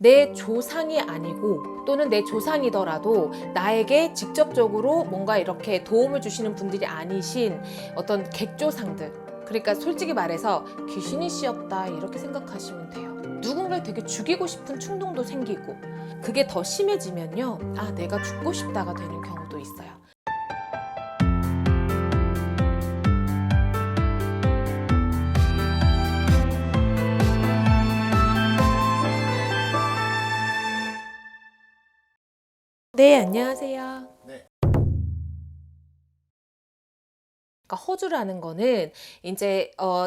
내 조상이 아니고 또는 내 조상이더라도 나에게 직접적으로 뭔가 이렇게 도움을 주시는 분들이 아니신 어떤 객조상들, 그러니까 솔직히 말해서 귀신이시였다 이렇게 생각하시면 돼요. 누군가를 되게 죽이고 싶은 충동도 생기고, 그게 더 심해지면요, 아, 내가 죽고 싶다가 되는 경우도 있어요. 네, 안녕하세요. 네. 그러니까 허주라는 거는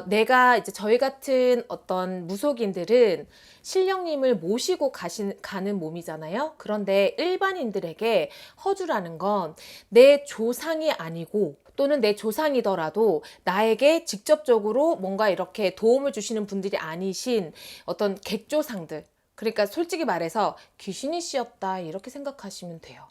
내가 저희 같은 어떤 무속인들은 신령님을 모시고 가는 몸이잖아요. 그런데 일반인들에게 허주라는 건 내 조상이 아니고 또는 내 조상이더라도 나에게 직접적으로 뭔가 이렇게 도움을 주시는 분들이 아니신 어떤 객조상들, 그러니까 솔직히 말해서 귀신이시였다 이렇게 생각하시면 돼요.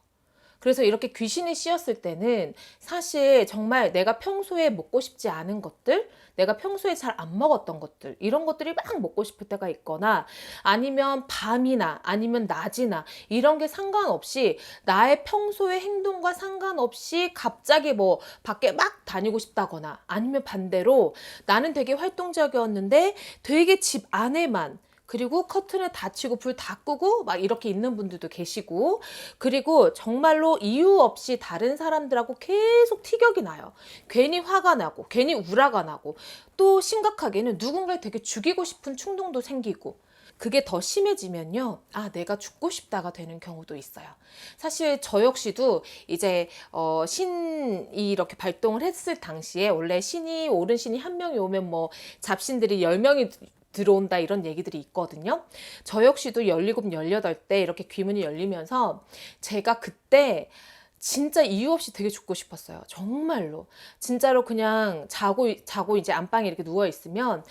그래서 이렇게 귀신이 씌었을 때는 사실 정말 내가 평소에 먹고 싶지 않은 것들, 내가 평소에 잘 안 먹었던 것들, 이런 것들이 막 먹고 싶을 때가 있거나, 아니면 밤이나 아니면 낮이나 이런 게 상관없이 나의 평소의 행동과 상관없이 갑자기 뭐 밖에 막 다니고 싶다거나, 아니면 반대로 나는 되게 활동적이었는데 되게 집 안에만, 그리고 커튼을 닫히고 불 다 끄고 막 이렇게 있는 분들도 계시고, 그리고 정말로 이유 없이 다른 사람들하고 계속 티격이 나요. 괜히 화가 나고 괜히 우라가 나고, 또 심각하게는 누군가를 되게 죽이고 싶은 충동도 생기고, 그게 더 심해지면요, 아, 내가 죽고 싶다가 되는 경우도 있어요. 사실 저 역시도 신이 이렇게 발동을 했을 당시에, 원래 신이, 오른 신이 한 명이 오면 뭐 잡신들이 10명이 들어온다 이런 얘기들이 있거든요. 저 역시도 17, 18때 이렇게 귀문이 열리면서 제가 그때 진짜 이유 없이 되게 죽고 싶었어요. 정말로. 진짜로 그냥 자고 이제 안방에 이렇게 누워 있으면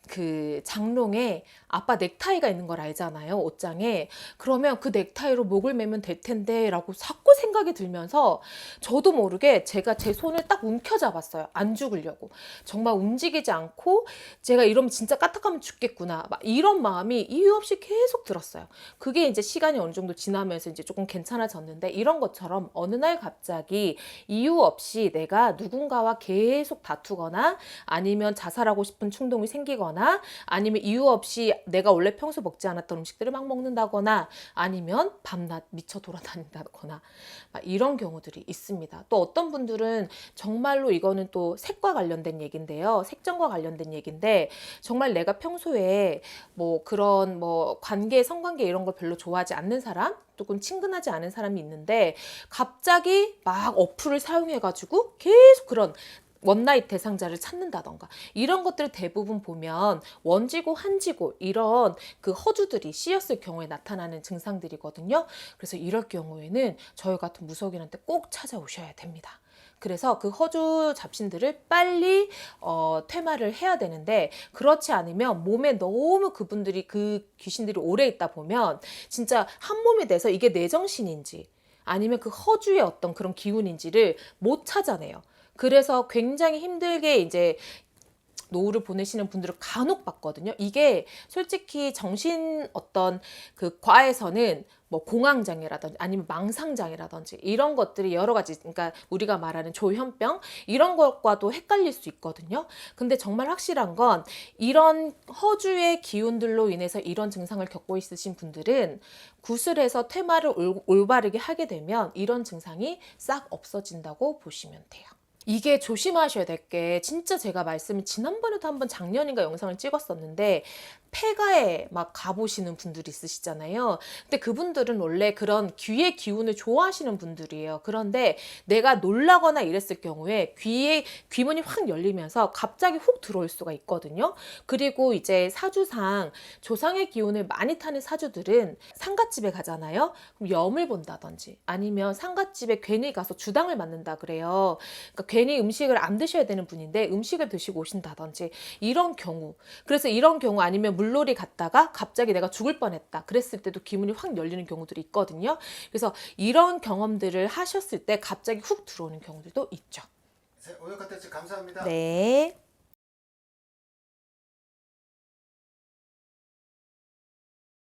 그 장롱에 아빠 넥타이가 있는 걸 알잖아요, 옷장에. 그러면 그 넥타이로 목을 매면 될 텐데 라고 자꾸 생각이 들면서 저도 모르게 제가 제 손을 딱 움켜잡았어요. 안 죽으려고. 정말 움직이지 않고, 제가 이러면 진짜 까딱하면 죽겠구나, 막 이런 마음이 이유 없이 계속 들었어요. 그게 이제 시간이 어느 정도 지나면서 이제 조금 괜찮아졌는데, 이런 것처럼 어느 날 갑자기 이유 없이 내가 누군가와 계속 다투거나, 아니면 자살하고 싶은 충동이 생기거나, 아니면 이유 없이 내가 원래 평소 먹지 않았던 음식들을 막 먹는다거나, 아니면 밤낮 미쳐 돌아다닌다거나, 이런 경우들이 있습니다. 또 어떤 분들은 정말로 이거는 또 색과 관련된 얘기인데요. 색정과 관련된 얘기인데, 정말 내가 평소에 뭐 그런 뭐 성관계 이런 걸 별로 좋아하지 않는 사람, 조금 친근하지 않은 사람이 있는데, 갑자기 막 어플을 사용해가지고 계속 그런 원나잇 대상자를 찾는다던가, 이런 것들 대부분 보면 원지고 한지고 이런 그 허주들이 씌었을 경우에 나타나는 증상들이거든요. 그래서 이럴 경우에는 저희 같은 무속인한테 꼭 찾아오셔야 됩니다. 그래서 그 허주 잡신들을 빨리 퇴마를 해야 되는데, 그렇지 않으면 몸에 너무 그 귀신들이 오래 있다 보면 진짜 한 몸이 돼서 이게 내 정신인지 아니면 그 허주의 어떤 그런 기운인지를 못 찾아내요. 그래서 굉장히 힘들게 이제 노후를 보내시는 분들을 간혹 봤거든요. 이게 솔직히 정신 어떤 그 과에서는 뭐 공황장애라든지 아니면 망상장애라든지 이런 것들이 여러 가지, 그러니까 우리가 말하는 조현병 이런 것과도 헷갈릴 수 있거든요. 근데 정말 확실한 건, 이런 허주의 기운들로 인해서 이런 증상을 겪고 있으신 분들은 구슬해서 퇴마를 올바르게 하게 되면 이런 증상이 싹 없어진다고 보시면 돼요. 이게 조심하셔야 될 게, 진짜 제가 지난번에도 한번 작년인가 영상을 찍었었는데, 폐가에 막 가보시는 분들이 있으시잖아요. 근데 그분들은 원래 그런 귀의 기운을 좋아하시는 분들이에요. 그런데 내가 놀라거나 이랬을 경우에 귀문이 확 열리면서 갑자기 훅 들어올 수가 있거든요. 그리고 이제 사주상 조상의 기운을 많이 타는 사주들은 상갓집에 가잖아요. 그럼 염을 본다든지, 아니면 상갓집에 괜히 가서 주당을 맞는다 그래요. 그러니까 괜히 음식을 안 드셔야 되는 분인데 음식을 드시고 오신다든지, 이런 경우. 그래서 이런 경우, 아니면 물놀이 갔다가 갑자기 내가 죽을 뻔했다 그랬을 때도 기문이 확 열리는 경우들이 있거든요. 그래서 이런 경험들을 하셨을 때 갑자기 훅 들어오는 경우들도 있죠. 오늘 컨텐츠 감사합니다. 네.